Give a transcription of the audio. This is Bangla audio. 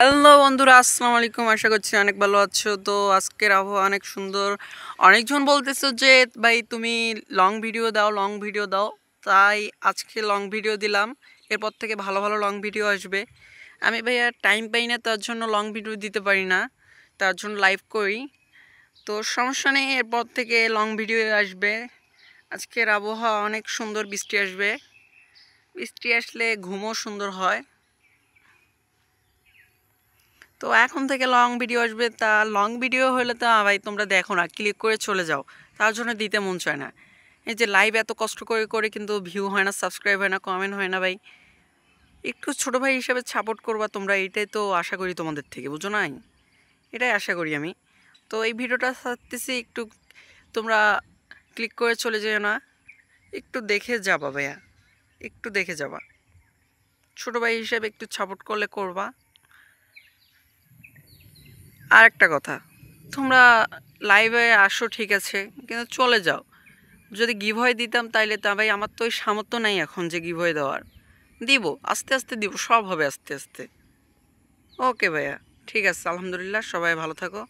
হ্যালো বন্ধুরা, আসসালামু আলাইকুম। আশা করছি অনেক ভালো আছো। তো আজকের আবহাওয়া অনেক সুন্দর। অনেকজন বলতেছো যে ভাই তুমি লং ভিডিও দাও। তাই আজকে লং ভিডিও দিলাম। এরপর থেকে ভালো ভালো লং ভিডিও আসবে। আমি ভাইয়া টাইম পাই না, তার জন্য লং ভিডিও দিতে পারি না, তার জন্য লাইভ করি। তো সমস্যা নেই, এরপর থেকে লং ভিডিও আসবে। আজকের আবহাওয়া অনেক সুন্দর, বৃষ্টি আসবে। বৃষ্টি আসলে ঘুমও সুন্দর হয়। তো এখন থেকে লং ভিডিও আসবে। তা লং ভিডিও হলে তো ভাই তোমরা দেখো না, ক্লিক করে চলে যাও, তার জন্য দিতে মন চায় না। এই যে লাইভ এত কষ্ট করে করে কিন্তু ভিউ হয় না, সাবস্ক্রাইব হয় না, কমেন্ট হয় না। ভাই একটু ছোটো ভাই হিসেবে সাপোর্ট করবা তোমরা, এটাই তো আশা করি তোমাদের থেকে, বুঝো নাই? এটাই আশা করি আমি। তো এই ভিডিওটা ছাড়তেছি, একটু তোমরা ক্লিক করে চলে যেও না, একটু দেখে যাবা ভাইয়া, একটু দেখে যাবা। ছোটো ভাই হিসেবে একটু সাপোর্ট করলে করবা। আর একটা কথা, তোমরা লাইভে আসো ঠিক আছে, কিন্তু চলে যাও। যদি গিভ হয় দিতাম তাইলে তা ভাই আমার তো ওই সামর্থ্য নাই এখন যে গিভ হয় দেওয়ার। দিব, আস্তে আস্তে দিব, সব হবে আস্তে আস্তে। ওকে ভাইয়া, ঠিক আছে, আলহামদুলিল্লাহ, সবাই ভালো থাকো।